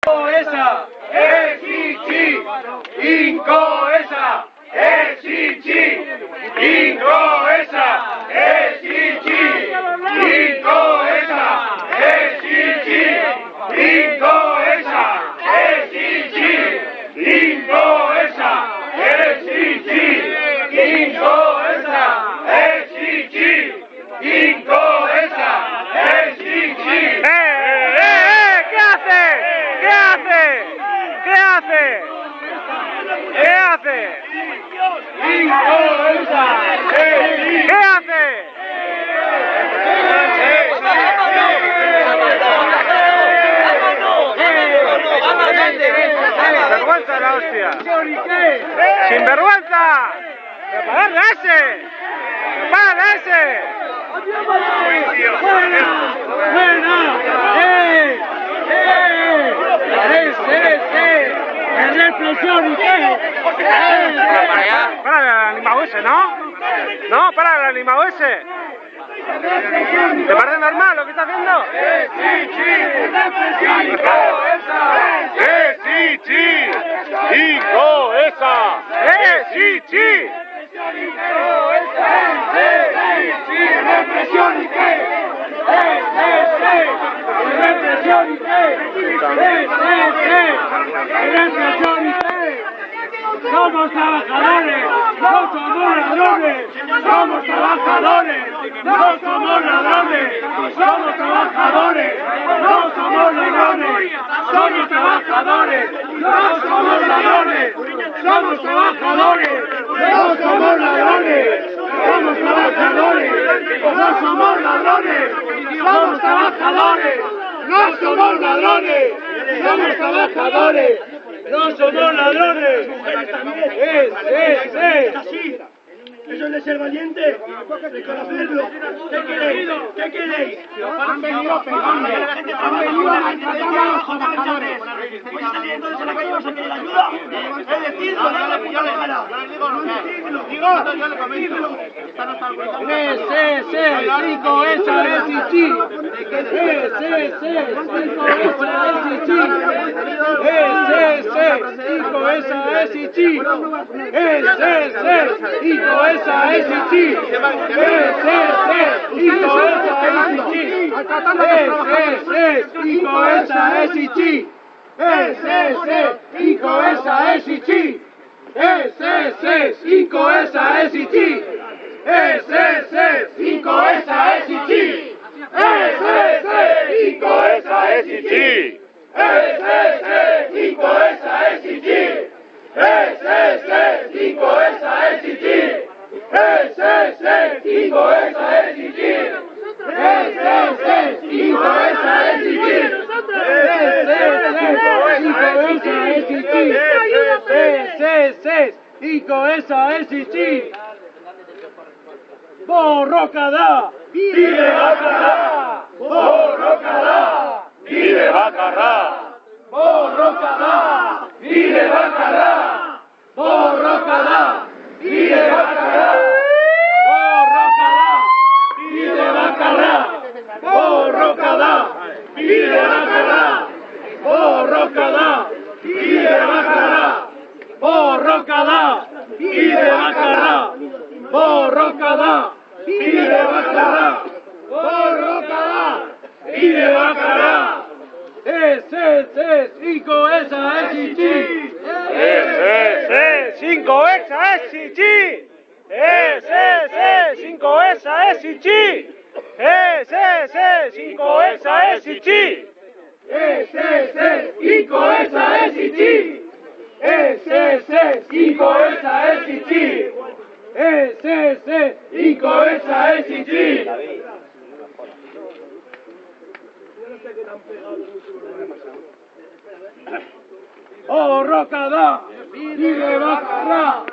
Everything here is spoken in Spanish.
Incoesa, esichi, incoesa, esichi, incoesa, esichi, incoesa, esichi, incoesa, esichi, incoesa, esichi, incoesa, esichi, incoesa, esichi. ¿Qué hace? ¿Qué hace? ¿Qué hace? ¿Qué hace? Incoesa, ¿Qué hace? ¡Sinvergüenza la hostia! ¡Sinvergüenza! ¡Prepárale a ese! ¡Prepárale a ese! ¡Buena! ¡Reflexión y qué! Para el animado ese, ¿no? No, para el animado ese. ¿Te parece normal lo que está haciendo? ¡Incoesa! ¡Represión y qué! ¡Represión y qué! ¡Represión y qué! ¡Somos trabajadores! ¡No somos ladrones! ¡Somos trabajadores! ¡No somos ladrones! ¡Somos trabajadores! ¡No somos ladrones! ¡Somos trabajadores! ¡No somos ladrones! ¡Somos trabajadores! ¡No somos ladrones! ¡Somos trabajadores! ¡No somos ladrones! ¡Somos trabajadores! ¡No somos ladrones! ¡Somos trabajadores! ¡No somos ladrones! ¡Así! ¿Eso es de ser valiente? ¿Reconocerlo? ¿Qué queréis? ¿Qué queréis? Han venido pegando. Han venido a maltratar a los trabajadores. ¿Vais saliendo de la calle y vas a pedir ayuda? ¡Decidlo! ¡No le puta cara! ¡Decidlo! ¡Cinco esa es Ichi! ¡Cinco esa es Ichi! ¡Cinco esa es Ichi! ¡Cinco esa es Ichi! ¡Cinco esa es Ichi! ¡Cinco esa es Ichi! ¡Cinco esa es Ichi! ¡Cinco esa es Ichi! ¡Cinco esa es Ichi! ¡Cinco esa es Ichi! ¡Cinco esa es Ichi! ¡Cinco esa es Ichi! ¡Cinco esa es Ichi! ¡Cinco esa es Ichi! ¡Cinco esa es Ichi! ¡Borrocada! ¡Vive Bacarrá! ¡Borrocada! ¡Vive Bacarrá! ¡Borrocada! ¡Vive Bacarrá! ¡Borrocada! ¡Vive Bacarrá! ¡Borrocada! ¡Vive Bacarrá! ¡Borrocada! ¡Vive Bacarrá! ¡Borrocada! ¡Vive Bacarrá! ¡Borrocada! ¡Vive Bacarrá! ¡Borrocada! ¡Vive Bacarrá! ¡Cinco esa es Ichi! ¡Cinco esa es Ichi! ¡Cinco esa es Ichi! ¡Cinco esa es Ichi! ¡Cinco esa es Ichi! ¡Cinco esa es Ichi! ¡Cinco esa es Ichi! ¡Oh, Rocada! ¡Vive Bacarrá!